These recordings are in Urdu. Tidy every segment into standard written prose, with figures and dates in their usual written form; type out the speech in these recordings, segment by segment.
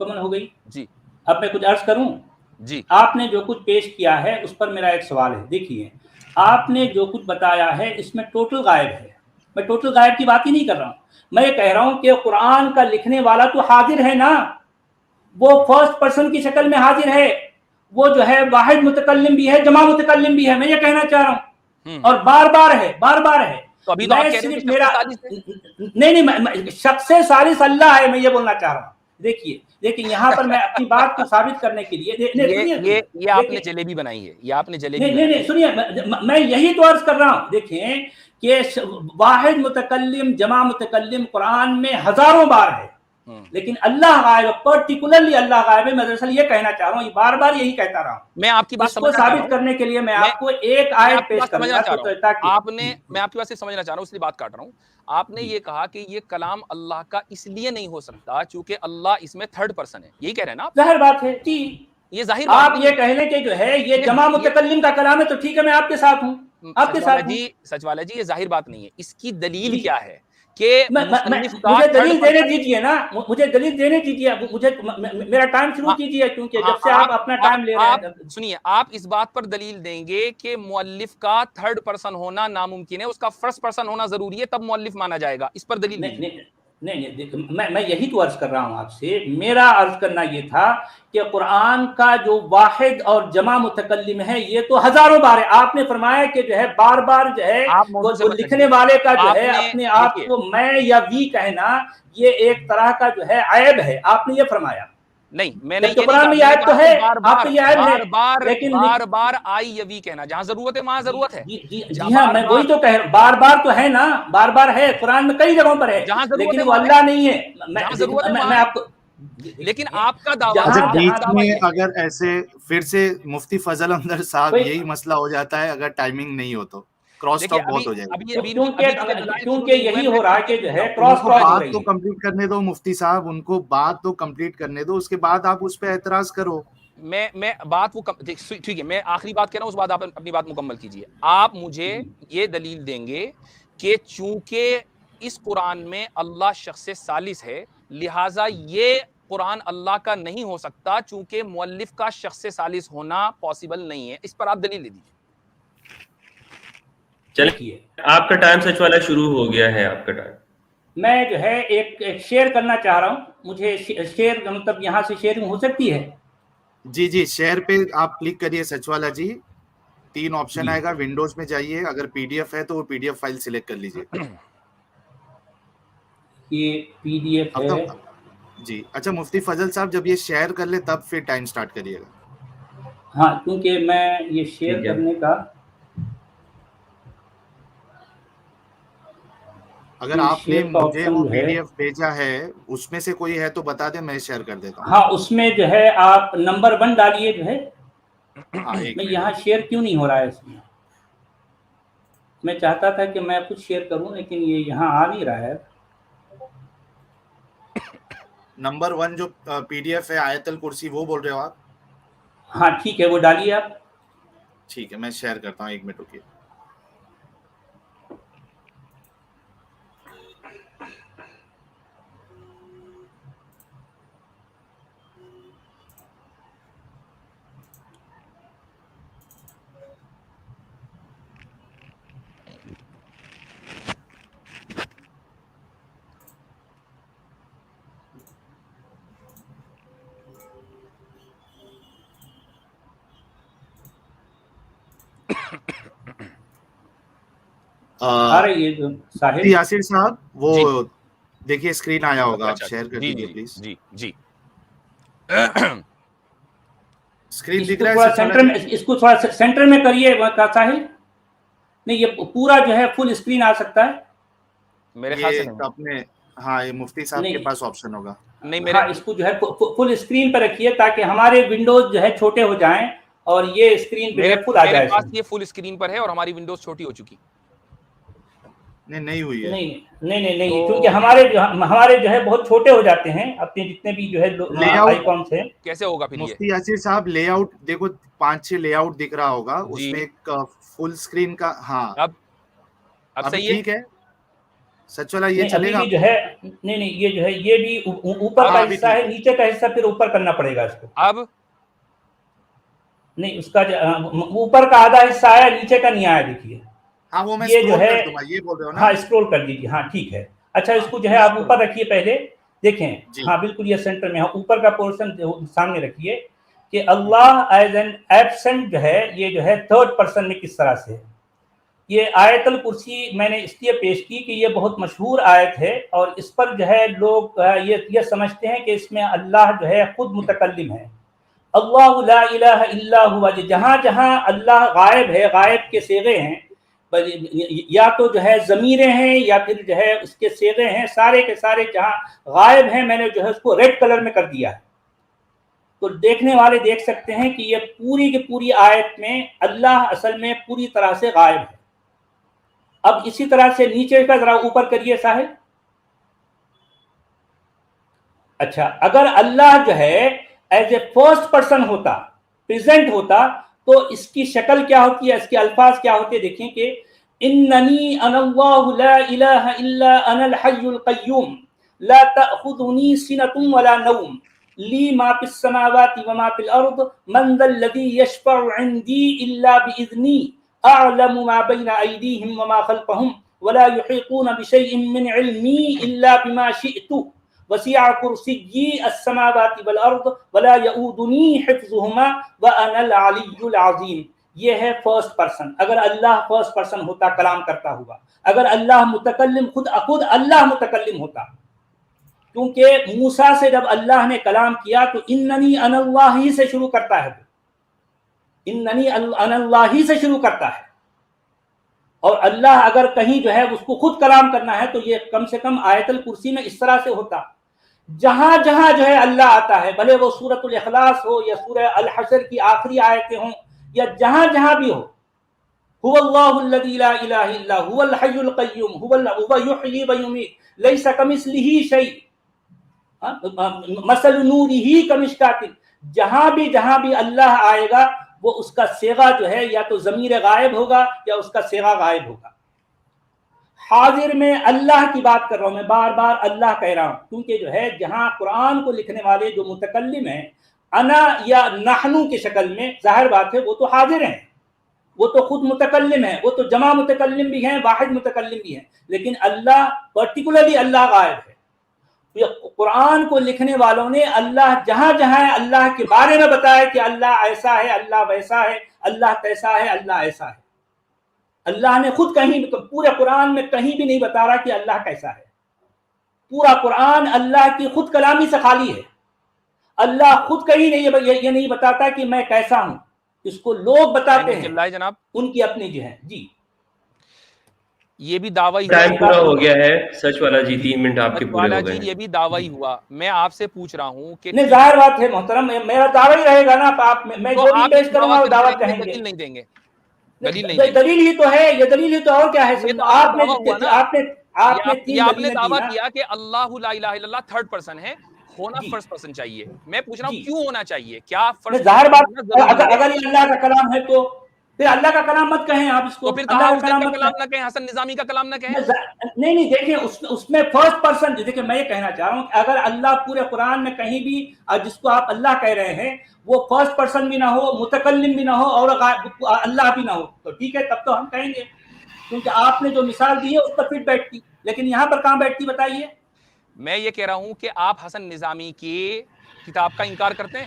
مکمل ہو گئی جی اب میں کچھ عرض کروں جی آپ نے جو کچھ پیش کیا ہے اس پر میرا ایک سوال ہے. دیکھیے آپ نے جو کچھ بتایا ہے اس میں ٹوٹل غائب ہے. میں ٹوٹل غائب کی بات ہی نہیں کر رہا ہوں. میں یہ کہہ رہا ہوں کہ قرآن کا لکھنے والا تو حاضر ہے نا, وہ فرسٹ پرسن کی شکل میں حاضر ہے, وہ جو ہے واحد متکلم بھی ہے جمع متکلم بھی ہے. میں یہ کہنا چاہ رہا ہوں اور بار بار ہے بار بار ہے. تو ابھی تو آپ کہہ رہے صرف ہیں میرا نہیں شخص ثالث اللہ ہے, میں یہ بولنا چاہ رہا ہوں. دیکھیے لیکن یہاں پر میں اپنی بات کو ثابت کرنے کے لیے یہ آپ نے جلیبی بنائی ہے, یہ آپ نے جلیبی بنائی ہے. سنیے میں یہی تو عرض کر رہا ہوں. دیکھیں کہ واحد متکلم جمع متکلم قرآن میں ہزاروں بار ہے, لیکن اللہ غائب ہے, پرٹیکولرلی اللہ غائب ہے. میں دراصل یہ کہنا چاہ رہا ہوں, بار بار یہی کہتا رہا ہوں. میں آپ کی بات اس کو ثابت کرنے کے لیے میں آپ کو ایک آیت پیش کروں گا. میں آپ کی بات سے سمجھنا چاہ رہا ہوں, اس لیے بات کاٹ رہا ہوں. آپ نے یہ کہا کہ یہ کلام اللہ کا اس لیے نہیں ہو سکتا چونکہ اللہ اس میں تھرڈ پرسن ہے, یہی کہہ رہے ہیں نا آپ؟ ظاہر بات ہے جی, یہ ظاہر بات آپ یہ کہہ لیں کہ جو ہے یہ جمع متکلم کا کلام ہے تو ٹھیک ہے, میں آپ کے ساتھ ہوں, آپ کے ساتھ ہوں. سچ والا جی یہ ظاہر بات نہیں ہے. اس کی دلیل کیا ہے کہ مجھے دلیل دینے دیجیے نا, مجھے دلیل دینے دیجیے, مجھے میرا ٹائم شروع کیجیے کیونکہ جب سے آپ اپنا ٹائم لے رہے ہیں. سنیے آپ اس بات پر دلیل دیں گے کہ مؤلف کا تھرڈ پرسن ہونا ناممکن ہے, اس کا فرسٹ پرسن ہونا ضروری ہے, تب مؤلف مانا جائے گا. اس پر دلیل دیجیے. نہیں میں یہی تو عرض کر رہا ہوں آپ سے. میرا عرض کرنا یہ تھا کہ قرآن کا جو واحد اور جمع متکلم ہے یہ تو ہزاروں بار ہے. آپ نے فرمایا کہ جو ہے بار بار جو ہے وہ لکھنے والے کا جو ہے اپنے آپ کو میں یا وی کہنا یہ ایک طرح کا جو ہے عیب ہے. آپ نے یہ فرمایا. نہیں میں نے یہ نہیں کہا, بار بار آئی یا وی کہنا, جہاں ضرورت ہے وہاں ضرورت ہے. جی ہاں میں وہی تو کہہ رہا ہوں, بار بار تو ہے نا, بار بار ہے قرآن میں کئی جگہوں پر ہے, لیکن وہ اللہ نہیں ہے. میں آپ کو لیکن آپ کا دعویٰ بیچ میں اگر ایسے پھر سے مفتی فضل احمد صاحب یہی مسئلہ ہو جاتا ہے, اگر ٹائمنگ نہیں ہو تو کراس ٹاک بہت ہو جائے گا. کیونکہ یہی ہو رہا ہے کہ جو ہے کراس ٹاک ہو رہی ہے. بات تو کمپلیٹ کرنے دو مفتی صاحب, ان کو بات تو کمپلیٹ کرنے دو, اس کے بعد آپ اس پہ اعتراض کرو. میں بات وہ ٹھیک ہے, میں آخری بات کہہ رہا ہوں, اس بعد آپ اپنی بات مکمل کیجیے. آپ مجھے یہ دلیل دیں گے کہ چونکہ اس قرآن میں اللہ شخص ثالث ہے لہٰذا یہ قرآن اللہ کا نہیں ہو سکتا چونکہ مؤلف کا شخص ثالث ہونا پاسبل نہیں ہے. اس پر آپ دلیل دے دیجیے. چلیے آپ کا ٹائم سچ والا شروع ہو گیا ہے. آپ کا ٹائم میں جو ہے ایک شیئر کرنا چاہ رہا ہوں. مجھے شیئر مطلب یہاں سے شیئرنگ ہو سکتی ہے؟ جی شیئر پہ آپ کلک کریے سچ والا جی, 3 آپشن آئے گا, ونڈوز میں جائیے, اگر پی ڈی ایف ہے تو وہ P D F file select کر لیجیے. یہ پی ڈی ایف ہے جی. اچھا مفتی فضل صاحب جب یہ شیئر کر لے تب پھر ٹائم سٹارٹ کریے گا. ہاں کیونکہ میں یہ شیئر کرنے کا, اگر آپ نے مجھے وہ پی ڈی ایف بھیجا ہے اس میں سے کوئی ہے تو بتا دیں, میں شیئر کر دیتا ہوں. ہاں اس میں جو ہے آپ نمبر 1 ڈالیے جو ہے. میں یہاں شیئر کیوں نہیں ہو رہا ہے اس میں چاہتا تھا کہ میں کچھ شیئر کروں لیکن یہ یہاں آ نہیں رہا ہے. نمبر 1 جو پی ڈی ایف ہے آیت الکرسی وہ بول رہے ہو آپ؟ ہاں ٹھیک ہے وہ ڈالیے آپ. ٹھیک ہے میں شیئر کرتا ہوں, 1 منٹ رکیے. یاسر صاحب وہ دیکھیے اسکرین آیا ہوگا, آپ شیئر کر دیجیے پلیز. جی اسکرین دکھ رہا ہے, اس کو تھوڑا سینٹر میں کریے ساحل. نہیں یہ پورا جو ہے فل اسکرین آ سکتا ہے میرے خیال سے. اپنے ہاں یہ مفتی صاحب کے پاس آپشن ہوگا. ہاں اس کو جو ہے فل اسکرین پہ رکھیے تاکہ ہمارے ونڈوز جو ہے چھوٹے ہو جائیں اور یہ اسکرین پہ فل آ جائے. میرے پاس یہ فل اسکرین پر ہے اور ہماری ونڈوز چھوٹی ہو چکی. نہیں ہوئی ہے. نہیں کیونکہ ہمارے جو ہے بہت چھوٹے ہو جاتے ہیں اپنے جتنے بھی جو ہے آئیکنس ہیں. کیسے ہوگا پھر یہ مفتی یاسر صاحب لے آؤٹ دیکھو 5-6 لے آؤٹ دکھ رہا ہوگا اس میں ایک فل اسکرین کا. ہاں اب صحیح ٹھیک ہے سچ والا یہ چلے گا جو ہے نہیں یہ جو ہے یہ بھی اوپر کا حصہ ہے, نیچے کا حصہ پھر اوپر کرنا پڑے گا اس کو. اب نہیں اس کا اوپر کا آدھا حصہ آیا, نیچے کا نہیں آیا. دیکھیے ہاں وہ میں یہ جو ہے یہ بول رہا ہوں نا. ہاں اسکرول کر دیجیے. ہاں ٹھیک ہے. اچھا اس کو جو ہے آپ اوپر رکھیے پہلے, دیکھیں. ہاں بالکل یہ سینٹر میں, اوپر کا پورشن سامنے رکھیے کہ اللہ ایز این ایبسنٹ جو ہے یہ جو ہے تھرڈ پرسن میں کس طرح سے ہے. یہ آیت الکرسی میں نے اس لیے پیش کی کہ یہ بہت مشہور آیت ہے, اور اس پر جو ہے لوگ یہ سمجھتے ہیں کہ اس میں اللہ جو ہے خود متکلم ہے. اللہ لا الہ الا ہوا, جہاں جہاں اللہ غائب ہے, غائب کے صیغے ہیں, یا تو جو ہے ضمیریں ہیں یا پھر جو ہے اس کے صیغے ہیں, سارے کے سارے جہاں غائب ہیں میں نے جو ہے اس کو ریڈ کلر میں کر دیا ہے. تو دیکھنے والے دیکھ سکتے ہیں کہ یہ پوری کی پوری آیت میں اللہ اصل میں پوری طرح سے غائب ہے. اب اسی طرح سے نیچے کا ذرا اوپر کریے صاحب. اچھا اگر اللہ جو ہے ایز اے فرسٹ پرسن ہوتا, پریزنٹ ہوتا, تو اس کی شکل کیا ہوتی ہے, اس کے الفاظ کیا ہوتے ہیں. دیکھیں کہ اننی انا اللہ لا الہ الا انا الحی القیوم لا تأخذنی سنۃ ولا نوم لی ما فی السماوات وما فی الارض من ذا الذی یشفع عندی الا باذنی اعلم ما بین ایدیہم وما خلفہم ولا یحیطون بشیء من علمی الا بما شئت وسیع کرسیی السماوات والارض ولا یؤودنی حفظہما وانا العلی العظیم. یہ ہے فرسٹ پرسن. اگر اللہ فرسٹ پرسن ہوتا, کلام کرتا ہوا, اگر اللہ متکلم خود اللہ متکلم ہوتا, کیونکہ موسیٰ سے جب اللہ نے کلام کیا تو اننی انا اللہ ہی سے شروع کرتا ہے, اننی انا اللہ ہی سے شروع کرتا ہے. اور اللہ اگر کہیں جو ہے اس کو خود کلام کرنا ہے تو یہ کم سے کم آیت الکرسی میں اس طرح سے ہوتا. جہاں جہاں جو ہے اللہ آتا ہے, بھلے وہ سورۃ الاخلاص ہو یا سورہ الحشر کی آخری آیتیں ہوں, یا جہاں جہاں بھی ہو, هو اللہ الذی لا الہ الا هو الحی القیوم هو یحیی و یمیت لیس کمثلہ شیء مثل نورہ کمشکاۃ. جہاں بھی اللہ آئے گا وہ اس کا صیغہ جو ہے یا تو ضمیر غائب ہوگا یا اس کا صیغہ غائب ہوگا. حاضر میں اللہ کی بات کر رہا ہوں, میں بار بار اللہ کہہ رہا ہوں, کیونکہ جو ہے جہاں قرآن کو لکھنے والے جو متکلم ہیں انا یا نحنو کی شکل میں, ظاہر بات ہے وہ تو حاضر ہیں, وہ تو خود متکلم ہیں, وہ تو جمع متکلم بھی ہیں, واحد متکلم بھی ہیں. لیکن اللہ پرٹیکولرلی اللہ غائب ہے. قرآن کو لکھنے والوں نے اللہ جہاں جہاں اللہ کے بارے میں بتایا کہ اللہ ایسا ہے, اللہ ویسا ہے, اللہ کیسا ہے, اللہ ایسا ہے. اللہ نے خود کہیں پورے قرآن میں کہیں بھی نہیں بتا رہا کہ اللہ کیسا ہے. پورا قرآن اللہ کی خود کلامی سے خالی ہے. اللہ خود کہیں یہ نہیں بتاتا کہ میں کیسا ہوں, اس کو لوگ بتاتے ہیں, جناب ان کی اپنی جو ہے. جی یہ بھی دعویٰ ٹائم پورا ہو گیا ہے. سچ والا جی 3 منٹ آپ کے پورے ہو گئے. یہ بھی دعویٰ ہوا. میں آپ سے پوچھ رہا ہوں کہ نہیں, ظاہر بات ہے محترم, میرا دعویٰ ہی رہے گا نا. آپ میں جو بھی پیش کروں گا وہ دعویٰ کہیں گے. دلیل نہیں دیں گے. دلیل ہی تو ہے, یہ دلیل ہی تو اور کیا ہے. آپ نے دعویٰ کیا کہ اللہ لا الہ الا اللہ تھرڈ پرسن ہے, ہونا فرسٹ پرسن چاہیے. میں پوچھ رہا ہوں کیوں ہونا چاہیے, کیا ظاہر بات اگر یہ اللہ کا کلام ہے تو پھر اللہ کا کلام مت کہیں آپ اس کو. پھر اللہ کا کلام نہ کہیں, حسن نظامی کا کلام نہ کہیں. نہیں دیکھیں اس میں فرسٹ پرسن, دیکھیں میں یہ کہنا چاہ رہا ہوں کہ اگر اللہ پورے قرآن میں کہیں بھی جس کو آپ اللہ کہہ رہے ہیں وہ فرسٹ پرسن بھی نہ ہو, متکلم بھی نہ ہو اور اللہ بھی نہ ہو تو ٹھیک ہے, تب تو ہم کہیں گے, کیونکہ آپ نے جو مثال دی ہے اس پر پھر بیٹھتی. لیکن یہاں پر کہاں بیٹھتی بتائیے. میں یہ کہہ رہا ہوں کہ آپ حسن نظامی کی کتاب کا انکار کرتے ہیں.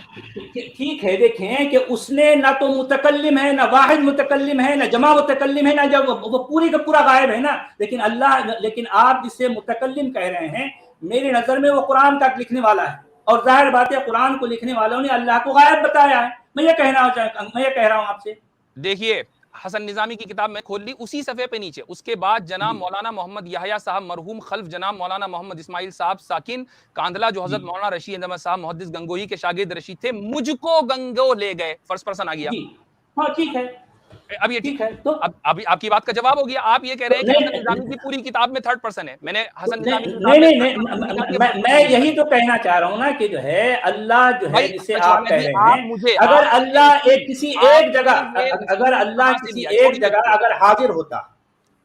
ٹھیک ہے, دیکھیں کہ اس نے نہ تو متکلم ہے, نہ واحد متکلم ہے, نہ جمع متکلم ہے, نہ جب وہ پوری کا پورا غائب ہے نا. لیکن آپ جسے متکلم کہہ رہے ہیں, میری نظر میں وہ قرآن کا لکھنے والا ہے, اور ظاہر بات ہے قرآن کو لکھنے والوں نے اللہ کو غائب بتایا ہے. میں یہ کہہ رہا ہوں آپ سے. دیکھیے حسن نظامی کی کتاب میں کھول لی, اسی صفحے پہ نیچے اس کے بعد جناب مولانا محمد یحییٰ صاحب مرحوم خلف جناب مولانا محمد اسماعیل صاحب ساکن کاندھلا, جو حضرت مولانا رشید احمد صاحب محدث گنگوہی کے شاگرد رشید تھے, مجھ کو گنگو لے گئے, فرسٹ پرسن آ گیا. ہاں ٹھیک ہے, اب یہ ٹھیک ہے, تو اب آپ کی بات کا جواب ہو گیا. آپ یہ کہہ رہے ہیں کہ حسن نظامی کی پوری کتاب میں تھرڈ پرسن ہے. میں نے حسن نظامی میں یہی تو کہنا چاہ رہا ہوں نا کہ جو ہے اللہ جو ہے جسے آپ کہہ رہے ہیں, اگر اللہ کسی ایک جگہ, اگر اللہ کسی ایک جگہ اگر حاضر ہوتا,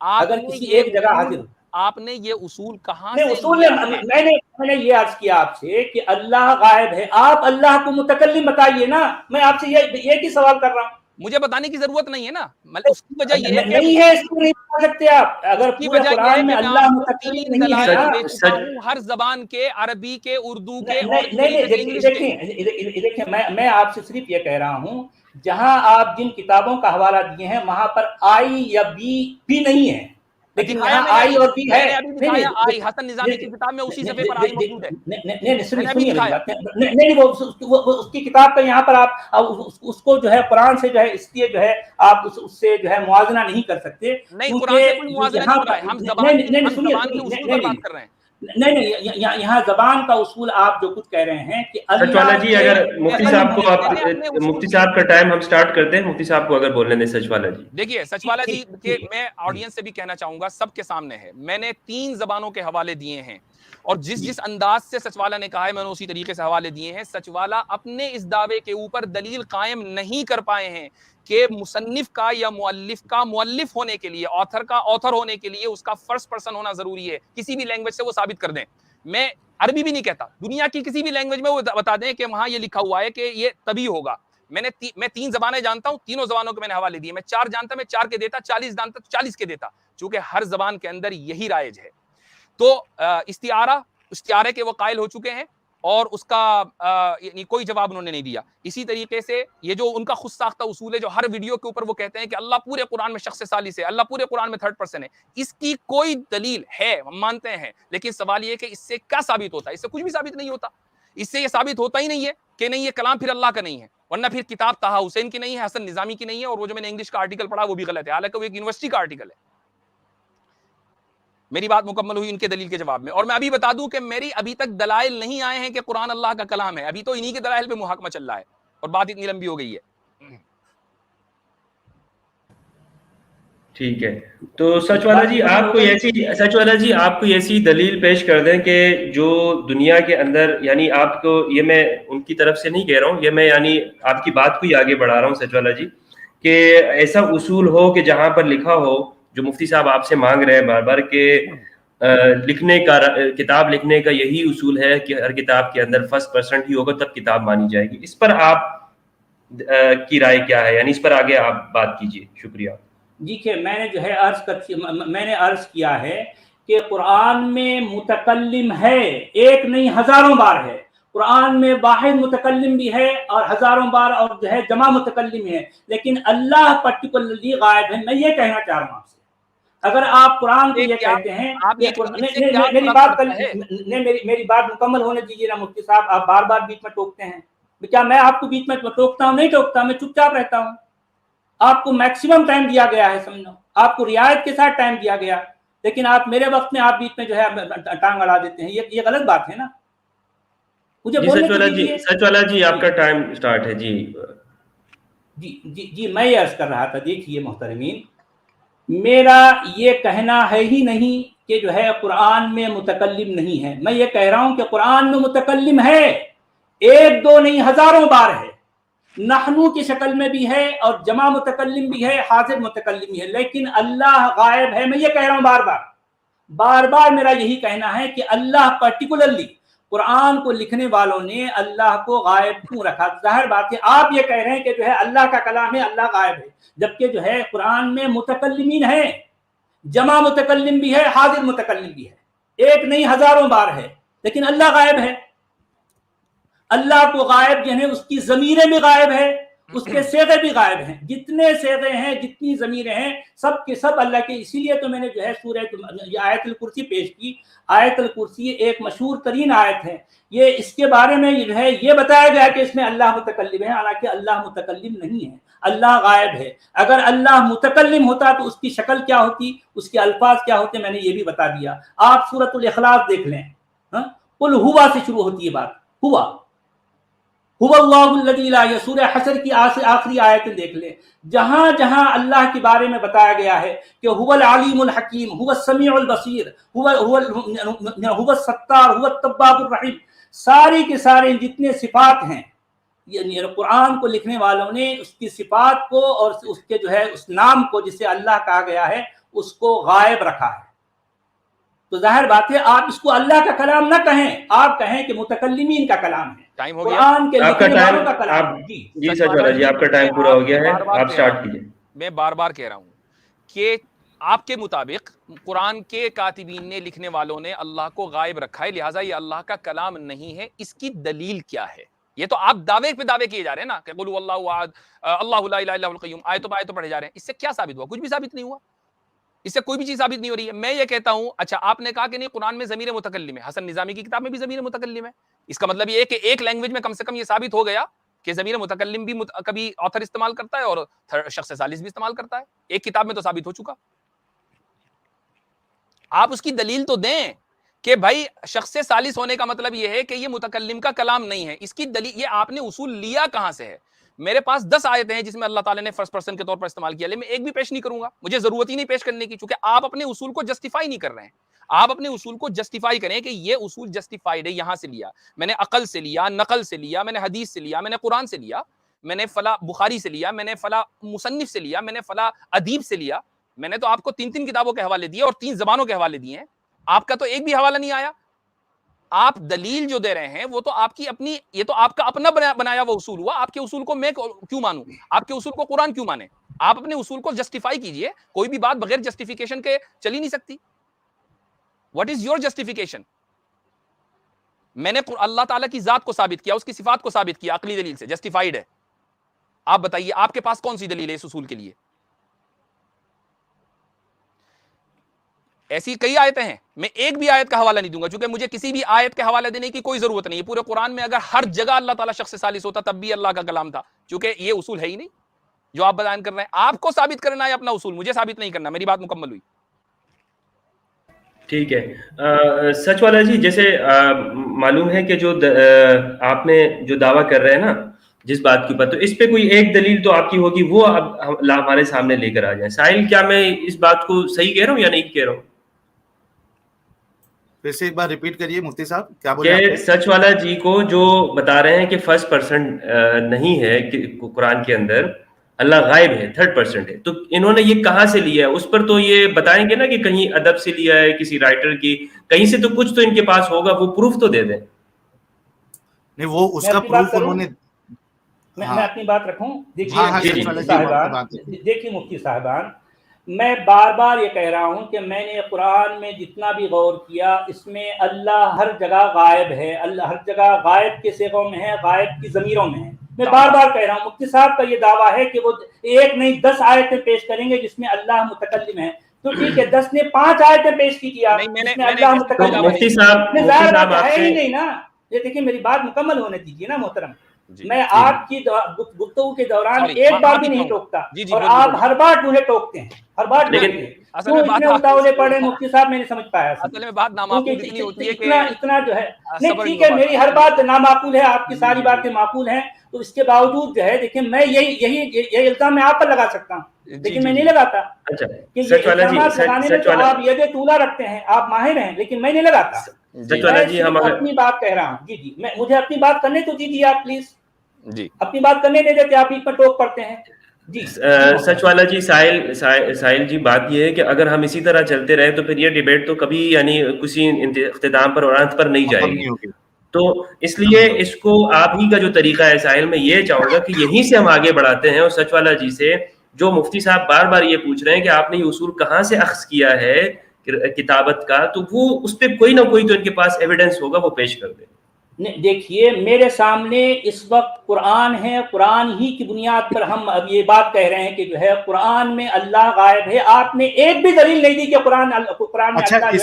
اگر کسی ایک جگہ حاضر آپ نے یہ اصول کہاں سے اصول میں نے یہ عرض کیا آپ سے کہ اللہ غائب ہے، آپ اللہ کو متکلم بتائیے نا، میں آپ سے یہ کی سوال کر رہا ہوں، مجھے بتانے کی ضرورت نہیں ہے نا، اس کی وجہ یہ ہے کہ نہیں ہے، اس کو نہیں بتا سکتے آپ، اگر پورے قرآن میں اللہ متکلم نہیں ہے نا، ہر زبان کے، عربی کے، اردو کے، دیکھیں میں آپ سے صرف یہ کہہ رہا ہوں جہاں آپ جن کتابوں کا حوالہ دیے ہیں وہاں پر آئی یا بی نہیں ہے، لیکن یہاں آئی اور بی ہے. آئی حسن نظامی کی کتاب میں اسی صفحے پر آئی موجود ہے. نہیں سنیے میری بات، نہیں وہ اس کی کتاب کا یہاں پر آپ اس کو جو ہے قرآن سے جو ہے اس لیے جو ہے آپ اس سے جو ہے موازنہ نہیں کر سکتے. نہیں، قرآن سے کوئی موازنہ نہیں ہو رہا ہے، ہم زبان کے اصول پر بات کر رہے ہیں. نہیں یہاں زبان کا اصول آپ جو کچھ کہہ رہے ہیں کہ سچ والا جی، اگر مفتی صاحب کو مفتی صاحب کا ٹائم ہم سٹارٹ کرتے ہیں، مفتی صاحب کو اگر بولنے دیں. سچ والا جی دیکھیے، سچ والا جی کہ میں آڈینس سے بھی کہنا چاہوں گا، سب کے سامنے ہے، میں نے 3 زبانوں کے حوالے دیے ہیں اور جس انداز سے سچ والا نے کہا ہے میں نے اسی طریقے سے حوالے دیے ہیں. سچ والا اپنے اس دعوے کے اوپر دلیل قائم نہیں کر پائے ہیں کہ مصنف کا یا مؤلف کا مؤلف ہونے کے لیے، آتھر کا آتھر ہونے کے لیے اس کا فرسٹ پرسن ہونا ضروری ہے. کسی بھی لینگویج سے وہ ثابت کر دیں. میں عربی بھی نہیں کہتا، دنیا کی کسی بھی لینگویج میں وہ بتا دیں کہ وہاں یہ لکھا ہوا ہے کہ یہ تبھی ہوگا. میں 3 زبانیں جانتا ہوں، تینوں زبانوں کے میں نے حوالے دیے. میں 4 جانتا، میں 4 کے دیتا، 40 جانتا تو 40 کے دیتا، چونکہ ہر زبان کے اندر یہی رائج ہے. تو استعارے کے وہ قائل ہو چکے ہیں اور اس کا یعنی کوئی جواب انہوں نے نہیں دیا. اسی طریقے سے یہ جو ان کا خود ساختہ اصول ہے جو ہر ویڈیو کے اوپر وہ کہتے ہیں کہ اللہ پورے قرآن میں شخص ثالث ہے، اللہ پورے قرآن میں 3rd پرسن ہے، اس کی کوئی دلیل ہے، ہم مانتے ہیں، لیکن سوال یہ کہ اس سے کیا ثابت ہوتا ہے؟ اس سے کچھ بھی ثابت نہیں ہوتا. اس سے یہ ثابت ہوتا ہی نہیں ہے کہ نہیں یہ کلام پھر اللہ کا نہیں ہے، ورنہ پھر کتاب طہ حسین کی نہیں ہے، حسن نظامی کی نہیں ہے، اور وہ جو میں نے انگلش کا آرٹیکل پڑھا وہ بھی غلط ہے، حالانکہ وہ ایک یونیورسٹی کا آرٹیکل ہے. میری بات مکمل ہوئی ان کے دلیل کے جواب میں. اور میں ابھی بتا دوں کہ میری ابھی تک دلائل نہیں آئے ہیں کہ قرآن اللہ کا کلام ہے، ابھی تو انہی کے دلائل پہ محاکمہ چل رہا ہے اور بات اتنی لمبی ہو گئی ہے. ٹھیک ہے. تو سچ والا جی آپ کو ایسی دلیل پیش کر دیں کہ جو دنیا کے اندر، یعنی آپ کو، یہ میں ان کی طرف سے نہیں کہہ رہا ہوں، یہ میں یعنی آپ کی بات کو ہی آگے بڑھا رہا ہوں سچ والا جی، کہ ایسا اصول ہو کہ جہاں پر لکھا ہو جو مفتی صاحب آپ سے مانگ رہے ہیں بار بار کہ لکھنے کا، کتاب لکھنے کا یہی اصول ہے کہ ہر کتاب کے اندر فرسٹ پرسن ہی ہوگا تب کتاب مانی جائے گی. اس پر آپ کی رائے کیا ہے؟ یعنی اس پر آگے آپ بات کیجیے. شکریہ جی. کہ میں نے جو ہے عرض کیا ہے کہ قرآن میں متکلم ہے، ایک نہیں ہزاروں بار ہے. قرآن میں واحد متکلم بھی ہے اور ہزاروں بار اور جو ہے جمع متکلم ہے، لیکن اللہ پرٹیکولرلی غائب ہے. میں یہ کہنا چاہ رہا ہوں آپ سے، اگر آپ قرآن کو یہ کہتے ہیں، میری بات مکمل ہونے دیجیے نا مفتی صاحب، آپ بار بار بیچ میں ٹوکتے ہیں. کیا میں آپ کو بیچ میں ٹوکتا ہوں؟ نہیں ٹوکتا، میں چپ چاپ رہتا ہوں. آپ کو میکسیمم ٹائم دیا گیا ہے، سمجھو آپ کو رعایت کے ساتھ ٹائم دیا گیا، لیکن آپ میرے وقت میں آپ بیچ میں جو ہے ٹانگ اڑا دیتے ہیں. یہ غلط بات ہے نا. مجھے سچ والا جی آپ کا ٹائم سٹارٹ ہے. جی میں یہ عرض کر رہا تھا، دیکھیے محترمین، میرا یہ کہنا ہے ہی نہیں کہ جو ہے قرآن میں متکلم نہیں ہے. میں یہ کہہ رہا ہوں کہ قرآن میں متکلم ہے، ایک دو نہیں ہزاروں بار ہے، نحنو کی شکل میں بھی ہے اور جمع متکلم بھی ہے، حاضر متکلم بھی ہے، لیکن اللہ غائب ہے. میں یہ کہہ رہا ہوں بار بار میرا یہی کہنا ہے کہ اللہ پرٹیکولرلی قرآن کو لکھنے والوں نے اللہ کو غائب کیوں رکھا؟ ظاہر بات ہے آپ یہ کہہ رہے ہیں کہ جو ہے اللہ کا کلام ہے، اللہ غائب ہے، جبکہ جو ہے قرآن میں متکلمین ہیں، جمع متکلم بھی ہے، حاضر متکلم بھی ہے، ایک نہیں ہزاروں بار ہے، لیکن اللہ غائب ہے. اللہ کو غائب جو ہے اس کی ضمیریں بھی غائب ہے، اس کے صیغے بھی غائب ہیں. جتنے صیغے ہیں، جتنی ضمیریں ہیں، سب کے سب اللہ کے. اسی لیے تو میں نے جو ہے سورہ آیت الکرسی پیش کی. آیت الکرسی ایک مشہور ترین آیت ہے. یہ اس کے بارے میں جو ہے یہ بتایا گیا کہ اس میں اللہ متکلم ہے، حالانکہ اللہ متکلم نہیں ہے، اللہ غائب ہے. اگر اللہ متکلم ہوتا تو اس کی شکل کیا ہوتی، اس کے الفاظ کیا ہوتے، میں نے یہ بھی بتا دیا. آپ سورۃ الاخلاص دیکھ لیں، قل ہوا سے شروع ہوتی ہے بات، ہوا هو اللہ الذی لا، یہ سورہ حشر کی آخری آیتیں دیکھ لیں، جہاں جہاں اللہ کے بارے میں بتایا گیا ہے کہ هو العلیم الحکیم، هو السمیع البصیر، هو الستار، هو التواب الرحیم، ساری کے سارے جتنے صفات ہیں، یعنی قرآن کو لکھنے والوں نے اس کی صفات کو اور اس کے جو ہے اس نام کو جسے اللہ کہا گیا ہے اس کو غائب رکھا ہے. تو ظاہر بات ہے آپ اس کو اللہ کا کلام نہ کہیں, آپ کہیں کہ متکلمین کا کلام ہے, ٹائم ہو گیا, قرآن کے آپ کا لکھنے والوں کا ٹائم, کلام آپ ہے. جی جی سچ والا جی آپ کا ٹائم پورا ہو گیا ہے, آپ سٹارٹ کیجئے. میں بار بار کہہ رہا ہوں کہ آپ کے مطابق قرآن کے کاتبین نے, لکھنے والوں نے اللہ کو غائب رکھا ہے, لہٰذا یہ اللہ کا کلام نہیں ہے. اس کی دلیل کیا ہے؟ یہ تو آپ دعوے پہ دعوے کیے جا رہے ہیں نا کہ قل اللہ احد اللہ لا الہ الا هو القیوم, آیتوں پہ پڑھے جا رہے ہیں. اس سے کیا ثابت ہوا؟ کچھ بھی ثابت نہیں ہوا, اس سے کوئی بھی چیز ثابت نہیں ہو رہی ہے. میں یہ کہتا ہوں, اچھا آپ نے کہا کہ نہیں قرآن میں ضمیر متکلم ہے, حسن نظامی کی کتاب میں بھی ضمیر متکلم ہے. اس کا مطلب یہ ہے کہ ایک لینگویج میں کم سے کم یہ ثابت ہو گیا کہ ضمیر متکلم بھی کبھی آتھر استعمال کرتا ہے اور شخص ثالث بھی استعمال کرتا ہے. ایک کتاب میں تو ثابت ہو چکا. آپ اس کی دلیل تو دیں کہ بھائی شخص ثالث ہونے کا مطلب یہ ہے کہ یہ متکلم کا کلام نہیں ہے. اس کی دلیل, یہ آپ نے اصول لیا کہاں سے ہے؟ میرے پاس 10 آیتیں ہیں جس میں اللہ تعالیٰ نے فرسٹ پرسن کے طور پر استعمال کیا, لیکن میں ایک بھی پیش نہیں کروں گا, مجھے ضرورت ہی نہیں پیش کرنے کی, چونکہ آپ اپنے اصول کو جسٹیفائی نہیں کر رہے ہیں. آپ اپنے اصول کو جسٹیفائی کریں کہ یہ اصول جسٹیفائیڈ ہے, یہاں سے لیا میں نے, عقل سے لیا, نقل سے لیا, میں نے حدیث سے لیا, میں نے قرآن سے لیا, میں نے فلاں بخاری سے لیا, میں نے فلاں مصنف سے لیا, میں نے فلاں ادیب سے لیا. میں نے تو آپ کو 3 کتابوں کے حوالے دیے اور 3 زبانوں کے حوالے دیے ہیں, آپ کا تو ایک بھی حوالہ نہیں آیا. آپ دلیل جو دے رہے ہیں وہ تو آپ کی اپنی, یہ تو آپ کا اپنا بنایا وہ اصول ہوا. آپ کے اصول کو میں کیوں مانوں؟ آپ کے اصول کو قرآن کیوں مانے؟ آپ اپنے اصول کو جسٹیفائی کیجئے. کوئی بھی بات بغیر جسٹیفیکیشن کے چل ہی نہیں سکتی. What is your justification? میں نے اللہ تعالیٰ کی ذات کو ثابت کیا, اس کی صفات کو ثابت کیا عقلی دلیل سے, جسٹیفائیڈ ہے. آپ بتائیے آپ کے پاس کون سی دلیل ہے اس اصول کے لیے؟ ایسی کئی آیتیں ہیں, میں ایک بھی آیت کا حوالہ نہیں دوں گا, چونکہ مجھے کسی بھی آیت کے حوالہ دینے کی کوئی ضرورت نہیں ہے. پورے قرآن میں اگر ہر جگہ اللہ تعالیٰ شخص ثالث ہوتا تب بھی اللہ کا کلام تھا, چونکہ یہ اصول ہے ہی نہیں جو آپ بیان کر رہے ہیں. آپ کو ثابت کرنا ہے اپنا اصول, مجھے ثابت نہیں کرنا. میری بات مکمل ہوئی. ٹھیک ہے. سچ والا جی, جیسے معلوم ہے کہ جو آپ نے جو دعویٰ کر رہے ہیں نا جس بات کے اوپر, تو اس پہ کوئی ایک دلیل تو آپ کی ہوگی, وہ اب ہمارے سامنے لے کر آ جائیں. ساحل, کیا میں اس بات کو صحیح کہہ رہا ہوں یا نہیں کہہ رہا ہوں؟ پھر سے ایک بار ریپیٹ کریے مفتی صاحب, کیا بولے آپ نے؟ سچ والا جی کو جو بتا رہے ہیں کہ فرسٹ پرسن نہیں ہے قرآن کے اندر, اللہ غائب ہے, تھرڈ پرسن ہے, تو انہوں نے یہ کہاں سے لیا ہے؟ اس پر تو یہ بتائیں گے نا کہ کہیں ادب سے لیا ہے, کسی رائٹر کی, کہیں سے تو کچھ تو ان کے پاس ہوگا, وہ پروف تو دے دیں. نہیں, وہ اس کا پروف انہوں نے, میں اپنی بات رکھوں. دیکھیے مفتی صاحبان, میں بار بار یہ کہہ رہا ہوں کہ میں نے قرآن میں جتنا بھی غور کیا, اس میں اللہ ہر جگہ غائب ہے. اللہ ہر جگہ غائب کے صیغوں میں ہے, غائب کی ضمیروں میں ہے. میں بار بار کہہ رہا ہوں, مفتی صاحب کا یہ دعویٰ ہے کہ وہ ایک نہیں 10 آیتیں پیش کریں گے جس میں اللہ متکلم ہے, تو ٹھیک ہے 10 نے 5 آیتیں پیش کی آپ جس میں اللہ متکلم ہے. مفتی صاحب ہے ہی نہیں نا. یہ دیکھیں میری بات مکمل ہونے دیجیے نا محترم. میں آپ کی گفتگو کے دوران ایک بار بھی نہیں ٹوکتا, اور آپ ہر بار مجھے ٹوکتے ہیں, ہر بار ٹوکتے ہیں. اتنے پڑے مفتی صاحب, میں نہیں سمجھ پایا. اصل میں بات نامعقول اتنی ہوتی ہے کہ اتنا جو ہے نہیں, ٹھیک ہے میری ہر بات نامعقول ہے, آپ کی ساری باتیں معقول ہیں, تو اس کے باوجود جو ہے دیکھیں میں یہی الزام میں آپ پر لگا سکتا ہوں, لیکن میں نہیں لگاتا. آپ ید طولہ رکھتے ہیں, آپ ماہر ہیں, لیکن میں نہیں لگاتا. اپنی بات کہہ رہا ہوں. جی مجھے اپنی بات کرنے تو دیجیے آپ پلیز. جی اپنی بات کرنے نہیں دیتے, آپ اس پر ٹوک پڑتے ہیں. جی سچ والا جی, ساحل جی, بات یہ ہے کہ اگر ہم اسی طرح چلتے رہے تو پھر یہ ڈیبیٹ تو کبھی یعنی کسی اختتام پر اور انت پر نہیں جائے گی. تو اس لیے اس کو آپ ہی کا جو طریقہ ہے ساحل, میں یہ چاہوں گا کہ یہیں سے ہم آگے بڑھاتے ہیں, اور سچ والا جی سے جو مفتی صاحب بار بار یہ پوچھ رہے ہیں کہ آپ نے یہ اصول کہاں سے اخذ کیا ہے کتابت کا, تو وہ اس پہ کوئی نہ کوئی تو ان کے پاس ایویڈنس ہوگا, وہ پیش کر دیں. دیکھیے میرے سامنے اس وقت قرآن ہے, قرآن ہی کی بنیاد پر ہم اب یہ بات کہہ رہے ہیں کہ جو ہے قرآن میں اللہ غائب ہے. آپ نے ایک بھی دلیل نہیں دی کہ قرآن میں اللہ جو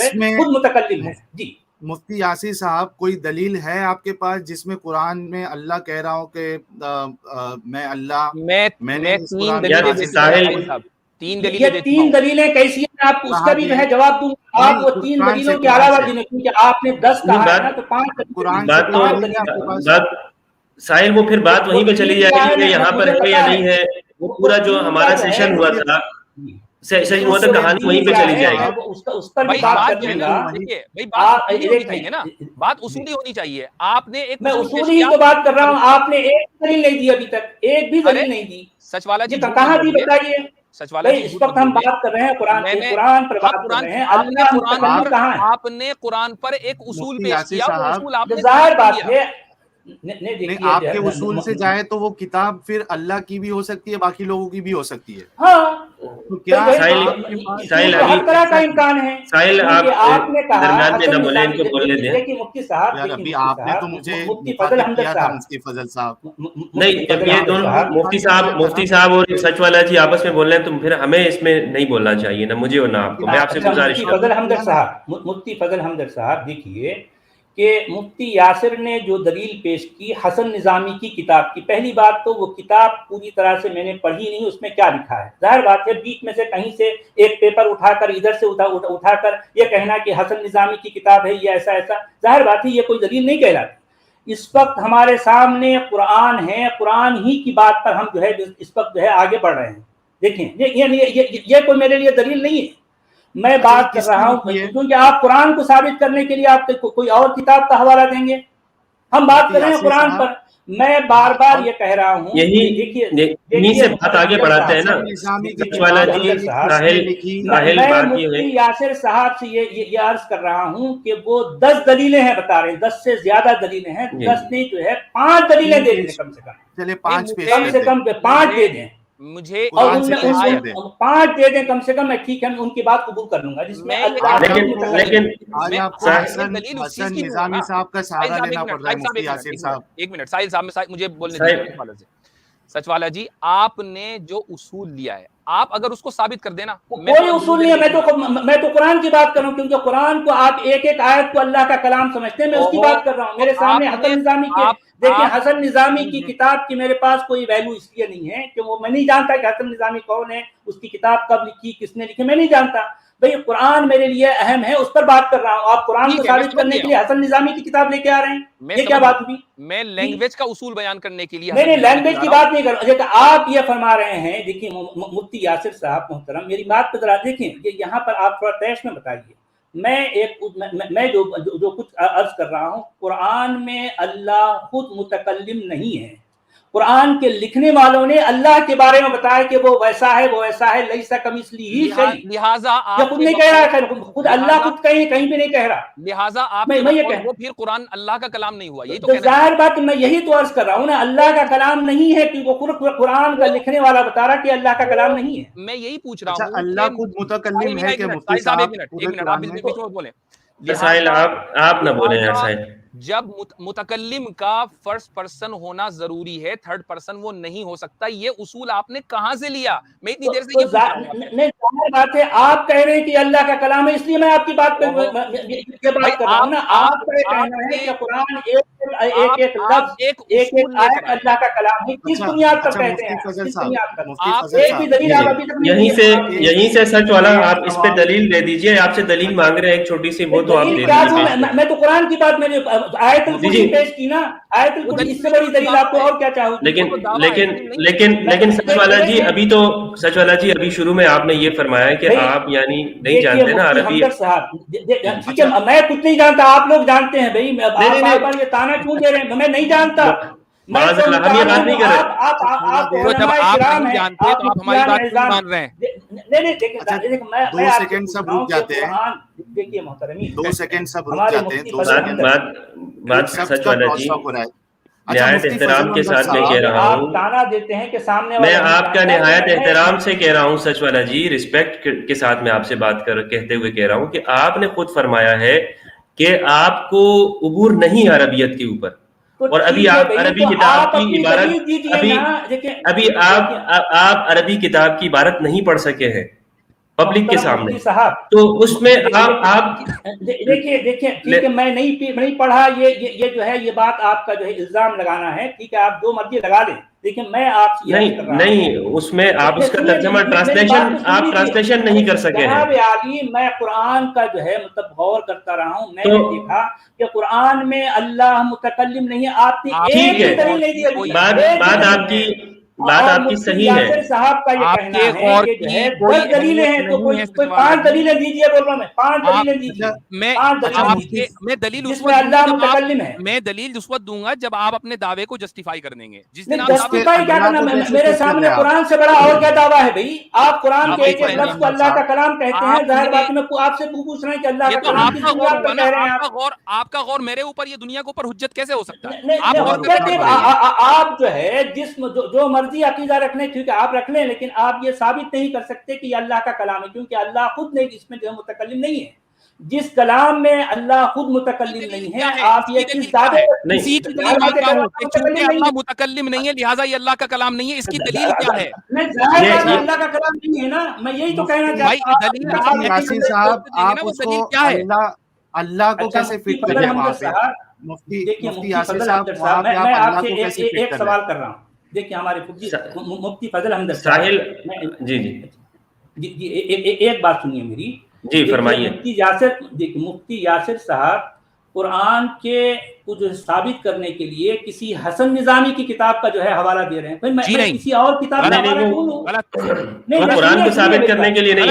ہے خود متکلم ہے. جی مفتی یاسر صاحب, کوئی دلیل ہے آپ کے پاس جس میں قرآن میں اللہ کہہ رہا ہوں کہ میں اللہ, میں نے تین دلیلیں کیسی ہیں, آپ اس کا بھی جو ہے جواب دوں. آپ وہ 3 دلیلوں کے علاوہ کیونکہ آپ نے 10 کہا ہے نا, تو 5 ساحل, وہ پھر بات وہیں پہ چلی جائے گی کہ یہاں پر ہے یا نہیں ہے. وہ پورا جو ہمارا سیشن ہوا تھا, کہانی وہیں پہ چلی جائے گی. اس پر بھی بات کریں گا. بات اصولی ہونی چاہیے. آپ نے ایک, میں اصولی ہی تو بات کر رہا ہوں, آپ نے ایک دلیل نہیں دی ابھی تک, ایک بھی دلیل نہیں دی. سچ والا جی کہاں دی بتائیے. سچ والا جی اس وقت ہم بات کر رہے ہیں قرآن پر بات کر رہے ہیں. آپ نے قرآن پر ایک اصول پیش کیا, وہ اصول آپ نے ظاہر بات ہے نہیں, آپ کے اصول سے جائے تو وہ کتاب پھر اللہ کی بھی ہو سکتی ہے, باقی لوگوں کی بھی ہو سکتی ہے. ہاں تو کیا ہر طرح کا امکان ہے. ساحل آپ نے کہا درمیان میں نہ بولیں, ان کو بولنے دیں. دیکھیے مفتی صاحب, ابھی آپ نے تو مجھے مفتی فضل حمدر صاحب, مفتی فضل صاحب نہیں, جب یہ دونوں مفتی صاحب اور سچ والا جی آپس میں بول رہے ہیں تو پھر ہمیں اس میں نہیں بولنا چاہیے, نہ مجھے اور نہ آپ کو. میں آپ سے گزارش مفتی فضل حمدر صاحب دیکھیے کہ مفتی یاسر نے جو دلیل پیش کی حسن نظامی کی کتاب کی, پہلی بات تو وہ کتاب پوری طرح سے میں نے پڑھی نہیں, اس میں کیا لکھا ہے. ظاہر بات ہے بیچ میں سے کہیں سے ایک پیپر اٹھا کر ادھر سے اٹھا کر یہ کہنا کہ حسن نظامی کی کتاب ہے یہ ایسا ایسا, ظاہر بات ہے یہ کوئی دلیل نہیں کہلاتی. اس وقت ہمارے سامنے قرآن ہے, قرآن ہی کی بات پر ہم جو ہے اس وقت جو ہے آگے بڑھ رہے ہیں. دیکھیں یہ کوئی میرے لیے دلیل نہیں ہے. میں بات کر رہا ہوں کیونکہ آپ قرآن کو ثابت کرنے کے لیے آپ کوئی اور کتاب کا حوالہ دیں گے. ہم بات کر رہے ہیں قرآن پر. میں بار بار یہ کہہ رہا ہوں, یہیں سے بات آگے بڑھاتے ہیں نا سچ والا جی. میں مفتی یاسر صاحب سے یہ عرض کر رہا ہوں کہ وہ 10 دلیلیں ہیں بتا رہے ہیں, 10 سے زیادہ دلیلیں ہیں, 10 نہیں جو ہے 5 دلیلیں دے دیں کم سے کم. چلے 5 دے دیں مجھے, اور 5 دے دیں کم سے کم, میں ٹھیک ہے ان کی بات قبول کر لوں گا جس میں لیکن حسن نظامی صاحب کا سہارا لینا پڑ رہا ہے. مفتی یاسر صاحب ایک منٹ, ساحل صاحب مجھے بولنے دیں. سچ والا جی آپ نے جو اصول لیا ہے آپ اگر اس کو ثابت کر دینا. کوئی اصول نہیں ہے, میں تو قرآن کی بات کر رہا ہوں کیونکہ قرآن کو آپ ایک ایک آیت کو اللہ کا کلام سمجھتے ہیں, میں اس کی بات کر رہا ہوں. میرے سامنے حسن نظامی کے دیکھیں, حسن نظامی کی کتاب کی میرے پاس کوئی ویلو اس لیے نہیں ہے کہ وہ, میں نہیں جانتا کہ حسن نظامی کون ہے, اس کی کتاب کب لکھی, کس نے لکھی, میں نہیں جانتا. بھئی قرآن میرے لیے اہم ہے, اس پر بات کر رہا ہوں. آپ قرآن کو ثابت کرنے کے لیے حسن نظامی کی کتاب لے کے آ رہے ہیں, یہ کیا بات ہوئی؟ میں لینگویج کا اصول بیان کرنے کے لیے نہیں لینگویج کی بات نہیں کر رہا. آپ یہ فرما رہے ہیں, دیکھیے مفتی یاسر صاحب محترم میری بات پہ ذرا دیکھیں, یہاں پر آپ تھوڑا تیش میں بتائیے. میں جو کچھ عرض کر رہا ہوں, قرآن میں اللہ خود متکلم نہیں ہے. قرآن کے لکھنے والوں نے اللہ کے بارے میں بتایا کہ وہ ویسا ہے, وہ ایسا ہے, لیسا کمثلہ شیء. لہٰذا یہ خود نہیں کہہ رہا, خود اللہ خود کہیں بھی نہیں کہہ رہا. لہٰذا آپ وہ پھر قرآن اللہ کا کلام نہیں ہوا. یہ تو ظاہر بات, میں یہی تو عرض کر رہا ہوں نا, اللہ کا کلام نہیں ہے کیونکہ وہ قرآن کا لکھنے والا بتا رہا کہ اللہ کا کلام نہیں ہے. میں یہی پوچھ رہا ہوں اللہ خود متکلم ہے کہ مفتی صاحب ایک منٹ آپ بیچ میں بولیں. ساحل آپ نہ بولیں یار ساحل. جب متکلم کا فرسٹ پرسن ہونا ضروری ہے, تھرڈ پرسن وہ نہیں ہو سکتا. یہ اصول آپ نے کہاں سے لیا؟ میں اتنی دیر سے یہ بات ہے, آپ کہہ رہے ہیں کہ اللہ کا کلام ہے, اس لیے میں آپ کی بات پہ یہ بات کر رہا ہوں نا. آپ کا یہ کہنا ہے کہ قرآن ایک ایک لفظ ایک ایک آیت اللہ کا کلام ہے, کس بنیاد پر کہتے ہیں؟ یہیں سے سچ والا آپ اس پہ دلیل دے دیجئے. آپ سے دلیل مانگ رہے ہیں ایک چھوٹی سی, وہ تو آپ دے دیجئے. میں تو قرآن کی بات, میں نے آیت الکرسی پیش کی نا, آیت الکرسی, اس سے بڑی دلیل آپ کو اور کیا چاہو. لیکن سچ والا جی ابھی شروع میں آپ نے یہ فرمایا کہ آپ یعنی نہیں جانتے نا عربی. ٹھیک ہے, میں کچھ نہیں جانتا, آپ لوگ جانتے ہیں. بھائی بار بار یہ تانا کیوں دے رہے ہیں, میں نہیں جانتا. ہم یہ بات نہیں کر رہے. جب آپ نہیں جانتے تو آپ ہماری بات کیوں مان رہے ہیں؟ نہیں, 2 سیکنڈ سب رک جاتے ہیں. دیکھیے محترمی, 2 سیکنڈ سب رک جاتے ہیں. بات سچ والا جی نہایت احترام کے ساتھ میں کہہ رہا ہوں, میں آپ کا نہایت احترام سے کہہ رہا ہوں سچ والا جی, رسپیکٹ کے ساتھ میں آپ سے بات کہتے ہوئے کہہ رہا ہوں کہ آپ نے خود فرمایا ہے کہ آپ کو عبور نہیں عربیت کے اوپر, اور ابھی آپ عربی کتاب کی عبارت آپ عربی کتاب کی عبارت نہیں پڑھ سکے ہیں پبلک کے سامنے. تو اس میں آپ دیکھیے ٹھیک ہے, میں نہیں پڑھا, یہ جو ہے یہ بات آپ کا جو ہے الزام لگانا ہے. ٹھیک ہے, آپ جو مرضی لگا لیں, لیکن میں آپ سے نہیں اس میں آپ اس کا ترجمہ ٹرانسلیشن نہیں کر سکے ہیں. میں قرآن کا جو ہے مطلب غور کرتا رہا ہوں, میں نے دیکھا کہ قرآن میں اللہ متکلم نہیں ہے. آپ نے ایک دلیل نہیں دی. بات آپ کی صحیح ہے. صاحب کا یہ کہنا ہے کہ جو ہے 10 دلیلیں ہیں تو کوئی 5 دلیلیں دیجیے. بول رہا ہوں میں 5 دلیلیں دیجیے. میں دلیل اس وقت اللہ متکلم ہے. میں دلیل اس وقت دوں گا جب آپ اپنے دعوے کو جسٹیفائی کر دیں گے. جس دن جسٹیفائی کیا کرنا, میرے سامنے قرآن سے بڑا اور کیا دعویٰ ہے بھائی؟ آپ قرآن کے ایک ایک لفظ کو اللہ کا کلام کہتے ہیں. ظاہر بات میں آپ سے پوچھ رہے ہیں کہ اللہ کا کلام کس بنیاد پر کہہ رہے ہیں آپ کا غور میرے اوپر, یہ دنیا کے اوپر حجت کیسے ہو سکتا ہے؟ آپ جو ہے جو مرضی عقیدہ رکھنے ٹھیک ہے آپ رکھ لیں, لیکن آپ یہ ثابت نہیں کر سکتے کہ یہ اللہ کا کلام ہے, کیونکہ اللہ خود نہیں اس میں جو ہے متکلم نہیں ہے. جس کلام میں اللہ خود متکلم نہیں ہے, آپ یہ چیز اللہ متکلم نہیں ہے لہٰذا یہ اللہ کا کلام نہیں ہے, اس کی دلیل کیا ہے؟ اللہ کا کلام نہیں ہے نا, میں یہی تو کہنا چاہتا ہوں. یاسین صاحب آپ اس کو اللہ کو کیسے فٹ کر رہے ہیں وہاں پہ؟ مفتی یاسین صاحب وہاں پہ آپ اللہ کو کیسے فٹ کر رہے ہیں؟ ایک سوال کر رہا ہوں. دیکھیے ہمارے مفتی فضل احمد ساحل جی ایک بات سنیے میری. جی فرمائیے. مفتی یاسر صاحب قرآن کے جو ثابت کرنے کے لیے کسی حسن نظامی کی کتاب کا جو ہے حوالہ دے رہے ہیں. میں کسی اور کتاب کا حوالہ نہیں, قرآن کو ثابت کرنے کے لیے نہیں.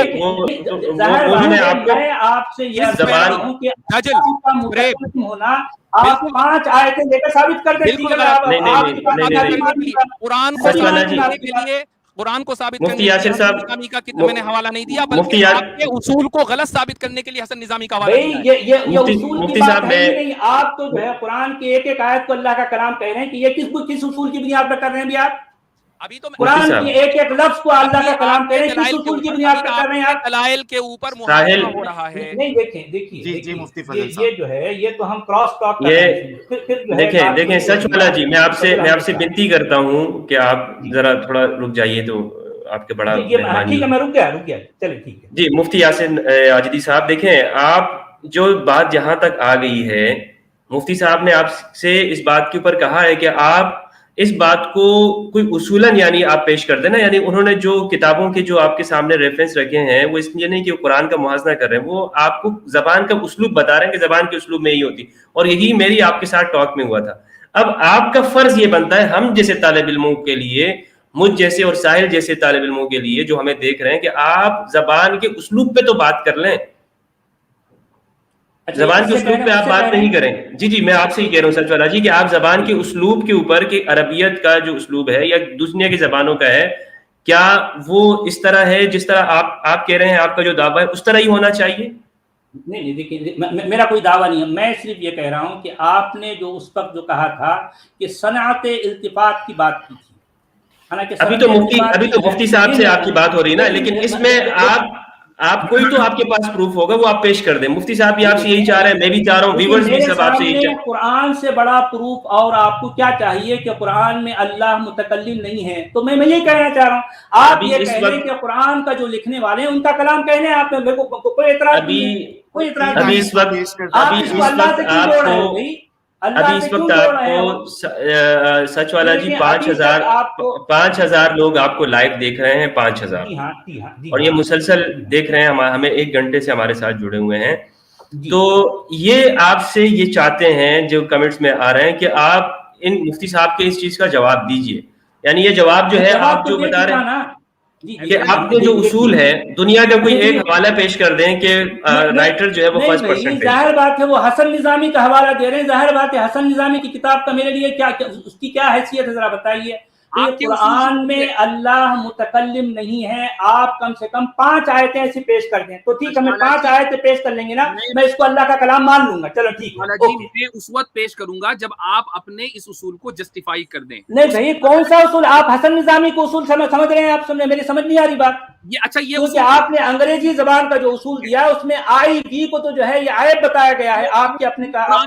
میں آپ سے یہ زبان ہوں کہ ہونا آپ 5 آیتیں لے کر ثابت کر دیں. قرآن کو ثابت مفتی یاسر صاحب میں نے حوالہ نہیں دیا, بلکہ آپ کے اصول کو غلط ثابت کرنے کے لیے حسن نظامی کا حوالہ دیا. یہ اصول کی بات ہے نہیں. آپ تو جو ہے قرآن کے ایک ایک آیت کو اللہ کا کلام کہہ رہے ہیں کہ یہ کس اصول کی بنیاد پر کر رہے ہیں بھی آپ؟ ابھی تو قرآن کے ایک ایک لفظ کو اللہ کا کلام کہہ رہے ہیں, کس اصول کی بنیاد پر کر رہے ہیں آپ؟ دلائل کے اوپر محاورہ ہو رہا ہے. نہیں دیکھیں یہ جو ہے یہ تو ہم کراس ٹاک کر رہے ہیں. دیکھیں سچ والا جی, میں آپ سے بنتی کرتا ہوں کہ آپ ذرا تھوڑا رک جائیے تو آپ کے بڑا ٹھیک ہے. میں رک گیا چلے ٹھیک ہے. جی مفتی یاسین عاجدی صاحب, دیکھیں آپ جو بات جہاں تک آ گئی ہے, مفتی صاحب نے آپ سے اس بات کے اوپر کہا ہے کہ آپ اس بات کو کوئی اصولاً یعنی آپ پیش کر دیں نا, یعنی انہوں نے جو کتابوں کے جو آپ کے سامنے ریفرنس رکھے ہیں وہ اس لیے نہیں کہ وہ قرآن کا موازنہ کر رہے ہیں, وہ آپ کو زبان کا اسلوب بتا رہے ہیں کہ زبان کے اسلوب میں ہی ہوتی, اور یہی میری آپ کے ساتھ ٹاک میں ہوا تھا. اب آپ کا فرض یہ بنتا ہے ہم جیسے طالب علموں کے لیے, مجھ جیسے اور ساحل جیسے طالب علموں کے لیے جو ہمیں دیکھ رہے ہیں, کہ آپ زبان کے اسلوب پہ تو بات کر لیں. زبان کے اسلوب پہ آپ بات نہیں کریں. جی میں آپ سے ہی کہہ رہا ہوں سچ والا جی, کہ آپ زبان کے اسلوب کے اوپر, کہ عربیت کا جو اسلوب ہے یا دنیا کی زبانوں کا ہے, کیا وہ اس طرح ہے جس طرح آپ کہہ رہے ہیں, آپ کا جو دعویٰ ہے اس طرح ہی ہونا چاہیے؟ نہیں دیکھیے میرا کوئی دعویٰ نہیں ہے, میں صرف یہ کہہ رہا ہوں کہ آپ نے جو اس وقت جو کہا تھا کہ صنعت التفات کی بات کی تھی, ابھی تو مفتی صاحب سے آپ کی بات ہو رہی ہے نا, لیکن اس میں آپ کوئی تو آپ کے پاس پروف ہوگا, وہ آپ پیش کر دیں. مفتی صاحب بھی آپ سے یہی چاہ رہے ہیں, میں بھی چاہ رہا ہوں, ویورز بھی سب آپ سے یہی چاہ رہے ہیں. قرآن سے بڑا پروف اور آپ کو کیا چاہیے کہ قرآن میں اللہ متکلم نہیں ہے, تو میں یہی کہنا چاہ رہا ہوں. آپ یہ کہہ رہے ہیں کہ قرآن کا جو لکھنے والے ہیں ان کا کلام کہنے آپ نے کوئی اعتراض ابھی اس وقت آپ کو سچ والا جی 5,000 لوگ آپ کو لائیو دیکھ رہے ہیں, 5,000, اور یہ مسلسل دیکھ رہے ہیں, ہمیں 1 گھنٹے سے ہمارے ساتھ جڑے ہوئے ہیں. تو یہ آپ سے یہ چاہتے ہیں جو کمنٹس میں آ رہے ہیں کہ آپ ان مفتی صاحب کے اس چیز کا جواب دیجئے, یعنی یہ جواب جو ہے آپ جو بتا رہے ہیں کہ آپ کے جو اصول ہے دنیا کا کوئی ایک حوالہ پیش کر دیں کہ رائٹر جو ہے وہ فرسٹ پرسن. ظاہر بات ہے وہ حسن نظامی کا حوالہ دے رہے ہیں, ظاہر بات ہے حسن نظامی کی کتاب کا میرے لیے کیا اس کی کیا حیثیت ہے ذرا بتائیے. قرآن میں اللہ متکلم نہیں ہے, آپ کم سے کم 5 آیتیں ایسی پیش کر دیں تو ٹھیک ہے, میں 5 آیتیں پیش کر لیں گے نا, میں اس کو اللہ کا کلام مان لوں گا, چلو ٹھیک ہے. میں اس وقت پیش کروں گا جب آپ اپنے اس اصول کو جسٹیفائی کر دیں. نہیں بھائی کون سا اصول, آپ حسن نظامی کو اصول سمجھ رہے ہیں, آپ سمجھ, میری سمجھ نہیں آ رہی بات. اچھا یہ کیونکہ آپ نے انگریزی زبان کا جو اصول دیا اس میں آئی وی کو تو جو ہے یہ عیب بتایا گیا ہے, آپ کے اپنے آپ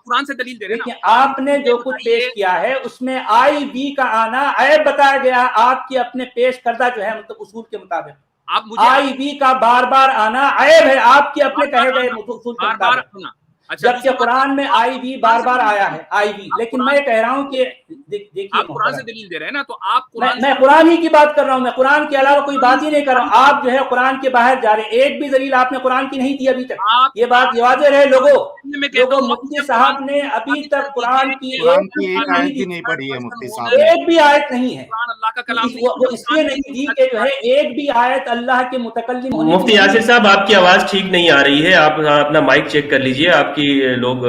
قرآن سے دلیل دے رہے ہیں. آپ نے جو کچھ پیش کیا ہے اس میں آئی وی کا آنا عیب بتایا گیا ہے, آپ کے اپنے پیش کردہ جو ہے مطلب اصول کے مطابق آئی وی کا بار بار آنا عیب ہے, آپ کے اپنے کہے گئے اصول کے مطابق. جبکہ قرآن میں آئی بھی بار بار آیا ہے آئی بھی، لیکن میں کہہ رہا ہوں کہ دیکھیے آپ قرآن سے دلیل دے رہے ہیں نا، تو آپ میں قرآن ہی کی بات کر رہا ہوں، میں قرآن کے علاوہ کوئی بات ہی نہیں کر رہا ہوں. آپ جو ہے قرآن کے باہر جا رہے ہیں، ایک بھی دلیل آپ نے قرآن کی نہیں دی ابھی تک. یہ بات واضح رہے لوگوں مفتی صاحب نے ابھی تک قرآن کی ایک آیت بھی نہیں پڑھی ہے مفتی صاحب، ایک بھی آیت نہیں ہے. اللہ کا کلام وہ اس لیے نہیں دی کہ جو ہے ایک بھی آیت اللہ کے متکلم ہونے. مفتی یاسر صاحب آپ کی آواز ٹھیک نہیں آ رہی ہے، آپ اپنا مائک چیک کر لیجئے. آپ کی لوگ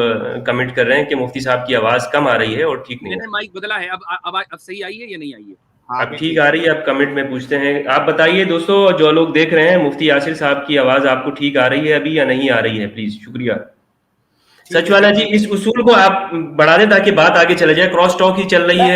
کمنٹ کر رہے ہیں کہ مفتی صاحب کی آواز کم آ رہی ہے اور ٹھیک نہیں ہے. میں نے مائک بدلا ہے، اب صحیح آئی ہے یا نہیں آئی ہے؟ اب ٹھیک آ رہی ہے. اب کمنٹ میں پوچھتے ہیں. آپ بتائیے دوستو جو لوگ دیکھ رہے ہیں، مفتی یاسر صاحب کی آواز آپ کو ٹھیک آ رہی ہے ابھی یا نہیں آ رہی ہے؟ پلیز شکریہ. سچ والا جی اس اصول کو آپ بڑھا دیں تاکہ بات آگے چلے جائے. کراس ٹاک ہی چل رہی ہے.